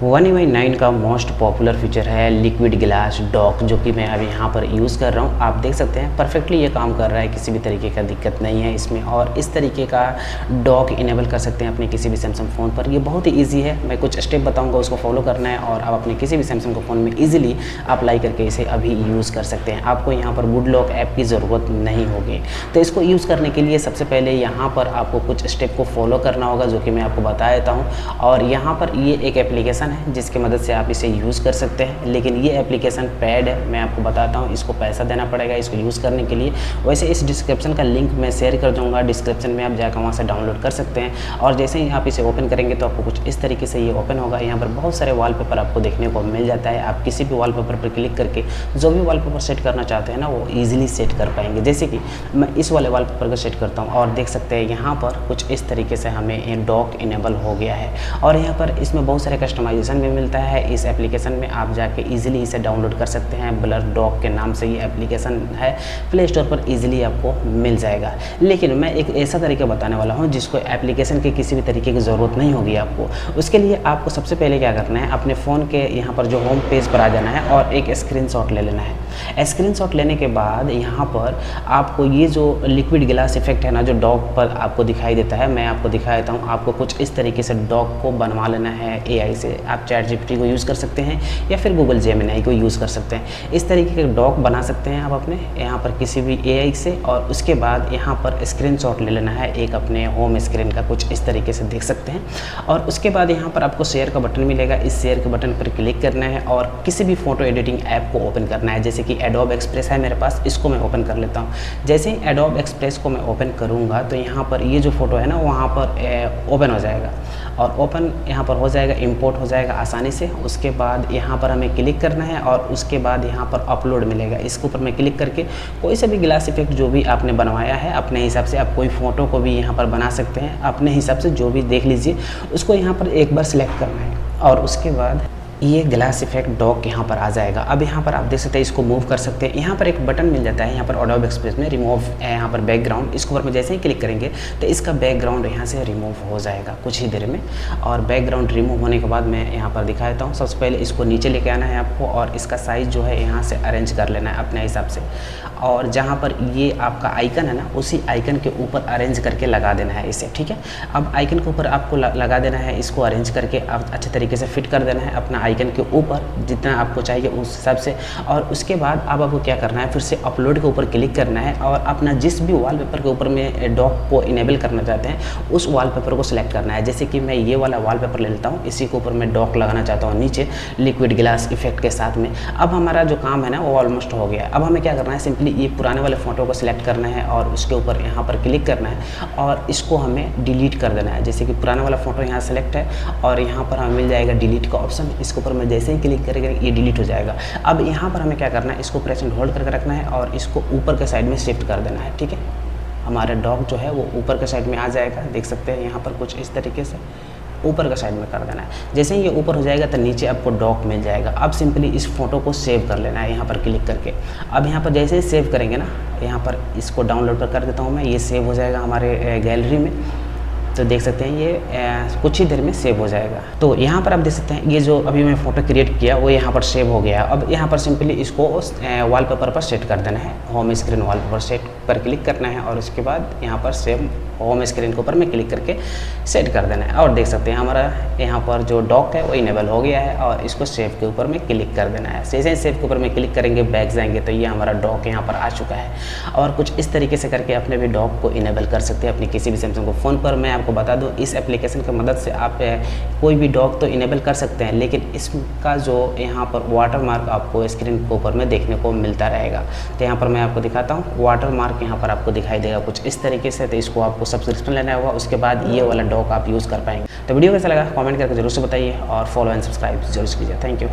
One UI 9 का most popular feature है liquid glass dock, जो कि मैं अभी यहाँ पर यूज़ कर रहा हूँ। आप देख सकते हैं परफेक्टली ये काम कर रहा है, किसी भी तरीके का दिक्कत नहीं है इसमें। और इस तरीके का डॉक इनेबल कर सकते हैं अपने किसी भी सैमसंग फ़ोन पर। ये बहुत ही ईजी है, मैं कुछ स्टेप बताऊँगा, उसको फॉलो करना है और आप अपने किसी भी सैमसंग को फ़ोन में ईजिली अप्लाई करके इसे अभी यूज़ कर सकते हैं। आपको यहाँ पर वुड लॉक ऐप की ज़रूरत नहीं होगी। तो इसको यूज़ करने के लिए सबसे पहले यहाँ पर आपको कुछ स्टेप को फॉलो करना होगा, जो कि मैं आपको बता देता हूँ। और यहाँ पर ये एक एप्लीकेशन है जिसकी मदद से आप इसे यूज़ कर सकते हैं, लेकिन ये एप्लीकेशन पेड है, मैं आपको बताता हूँ। इसको पैसा देना पड़ेगा इसको यूज़ करने के लिए। वैसे इस डिस्क्रिप्शन का लिंक मैं शेयर कर दूँगा, डिस्क्रिप्शन में आप जाकर वहाँ से डाउनलोड कर सकते हैं। और जैसे ही आप इसे ओपन करेंगे तो आपको कुछ इस तरीके से ये ओपन होगा। यहाँ पर बहुत सारे वॉलपेपर आपको देखने को मिल जाता है। आप किसी भी वॉलपेपर पर क्लिक करके जो भी वॉलपेपर सेट करना चाहते हैं ना, वो ईजिली सेट कर पाएंगे। जैसे कि मैं इस वाले वॉलपेपर को सेट करता हूँ और देख सकते हैं यहाँ पर कुछ इस तरीके से हमें डॉक इनेबल हो गया है। और यहाँ पर इसमें बहुत सारे कस्टमाइजेशन भी मिलता है। इस एप्लीकेशन में आप जाके इजीली इसे डाउनलोड कर सकते हैं। ब्लर डॉक के नाम से ये एप्लीकेशन है, प्ले स्टोर पर इजीली आपको मिल जाएगा। लेकिन मैं एक ऐसा तरीका बताने वाला हूँ जिसको एप्लीकेशन के किसी भी तरीके की ज़रूरत नहीं होगी आपको। उसके लिए आपको सबसे पहले क्या करना है, अपने फ़ोन के यहाँ पर जो होम पेज पर आ जाना है और एक स्क्रीनशॉट ले लेना है। स्क्रीनशॉट लेने के बाद यहाँ पर आपको ये जो लिक्विड ग्लास इफेक्ट है ना, जो डॉक पर आपको दिखाई देता है, मैं आपको दिखा देता हूँ। आपको कुछ इस तरीके से डॉक को बनवा लेना है AI से। आप ChatGPT को यूज़ कर सकते हैं या फिर गूगल जेमिनी को यूज़ कर सकते हैं। इस तरीके के डॉक बना सकते हैं आप अपने यहाँ पर किसी भी AI से। और उसके बाद यहाँ पर स्क्रीनशॉट ले लेना है एक अपने होम स्क्रीन का, कुछ इस तरीके से देख सकते हैं। और उसके बाद यहाँ पर आपको शेयर का बटन मिलेगा, इस शेयर के बटन पर क्लिक करना है और किसी भी फ़ोटो एडिटिंग ऐप को ओपन करना है। जैसे कि एडोब एक्सप्रेस है मेरे पास, इसको मैं ओपन कर लेता हूँ। जैसे ही एडोब एक्सप्रेस को मैं ओपन करूँगा तो यहाँ पर ये जो फ़ोटो है ना, वहाँ पर ओपन हो जाएगा और ओपन यहाँ पर हो जाएगा, इंपोर्ट हो जाएगा आसानी से। उसके बाद यहाँ पर हमें क्लिक करना है और उसके बाद यहाँ पर अपलोड मिलेगा। इसके ऊपर मैं क्लिक करके कोई सा भी ग्लास इफेक्ट जो भी आपने बनवाया है अपने हिसाब से, आप कोई फ़ोटो को भी यहाँ पर बना सकते हैं अपने हिसाब से, जो भी देख लीजिए। उसको यहाँ पर एक बार सिलेक्ट करना है और उसके बाद ये ग्लास इफेक्ट डॉक यहाँ पर आ जाएगा। अब यहाँ पर आप देख सकते हैं, इसको मूव कर सकते हैं। यहाँ पर एक बटन मिल जाता है यहाँ पर एडोब एक्सप्रेस में, रिमूव है यहाँ पर बैकग्राउंड। इसके ऊपर में जैसे ही क्लिक करेंगे तो इसका बैकग्राउंड यहाँ से रिमूव हो जाएगा कुछ ही देर में। और बैकग्राउंड रिमूव होने के बाद मैं यहाँ पर दिखा देता हूँ। सबसे पहले इसको नीचे लेके आना है आपको और इसका साइज़ जो है यहाँ से अरेंज कर लेना है अपने हिसाब से। और जहाँ पर ये आपका आइकन है ना, उसी आइकन के ऊपर अरेंज करके लगा देना है इसे, ठीक है। अब आइकन के ऊपर आपको लगा देना है, इसको अरेंज करके आप अच्छे तरीके से फिट कर देना है अपना आइकन के ऊपर, जितना आपको चाहिए उस हिसाब से। और उसके बाद अब आपको क्या करना है, फिर से अपलोड के ऊपर क्लिक करना है और अपना जिस भी वॉलपेपर के ऊपर में डॉक को इनेबल करना चाहते हैं उस वॉलपेपर को सिलेक्ट करना है। जैसे कि मैं ये वाला वॉलपेपर ले लेता हूँ, इसी के ऊपर मैं डॉक लगाना चाहता हूँ नीचे लिक्विड ग्लास इफेक्ट के साथ में। अब हमारा जो काम है ना वो ऑलमोस्ट हो गया। अब हमें क्या करना है, सिंपली ये पुराने वाले फ़ोटो को सिलेक्ट करना है और उसके ऊपर यहाँ पर क्लिक करना है और इसको हमें डिलीट कर देना है। जैसे कि पुराना वाला फ़ोटो यहाँ सेलेक्ट है और यहाँ पर हमें मिल जाएगा डिलीट का ऑप्शन। इसके ऊपर मैं जैसे ही क्लिक करेंगे ये डिलीट हो जाएगा। अब यहाँ पर हमें क्या करना है, इसको प्रेस एंड होल्ड करके रखना है और इसको ऊपर के साइड में शिफ्ट कर देना है, ठीक है। हमारा डॉक जो है वो ऊपर के साइड में आ जाएगा, देख सकते हैं यहाँ पर कुछ इस तरीके से ऊपर का साइड में कर देना है। जैसे ही ये ऊपर हो जाएगा तो नीचे आपको डॉक मिल जाएगा। अब सिंपली इस फोटो को सेव कर लेना है यहाँ पर क्लिक करके। अब यहाँ पर जैसे ही सेव करेंगे ना, यहाँ पर इसको डाउनलोड पर कर देता हूँ मैं, ये सेव हो जाएगा हमारे गैलरी में। तो देख सकते हैं ये कुछ ही देर में सेव हो जाएगा। तो यहाँ पर आप देख सकते हैं ये जो अभी मैं फ़ोटो क्रिएट किया वो यहाँ पर सेव हो गया। अब यहाँ पर सिंपली इसको वॉलपेपर पर सेट कर देना है। होम स्क्रीन वॉलपेपर सेट पर क्लिक करना है और उसके बाद यहाँ पर सेव होम स्क्रीन के ऊपर में क्लिक करके सेट कर देना है। और देख सकते हैं हमारा यहाँ पर जो डॉक है वो इनेबल हो गया है और इसको सेव के ऊपर में क्लिक कर देना है। जैसे ही सेव के ऊपर में क्लिक करेंगे, बैक जाएंगे तो ये हमारा डॉक यहाँ पर आ चुका है। और कुछ इस तरीके से करके अपने भी डॉक को इनेबल कर सकते हैं अपने किसी भी सैमसंग को फ़ोन पर। मैं आपको बता दूं, इस एप्लीकेशन की मदद से आप कोई भी डॉक तो इनेबल कर सकते हैं, लेकिन इसका जो यहाँ पर वाटरमार्क आपको स्क्रीन के ऊपर में देखने को मिलता रहेगा। तो यहाँ पर मैं आपको दिखाता हूँ, वाटरमार्क यहाँ पर आपको दिखाई देगा कुछ इस तरीके से। तो इसको आपको सब्सक्रिप्शन लेना होगा, उसके बाद ये वाला डॉक आप यूज़ कर पाएंगे। तो वीडियो कैसा लगा कमेंट करके जरूर से बताइए और फॉलो एंड सब्सक्राइब जरूर कीजिए। Thank you.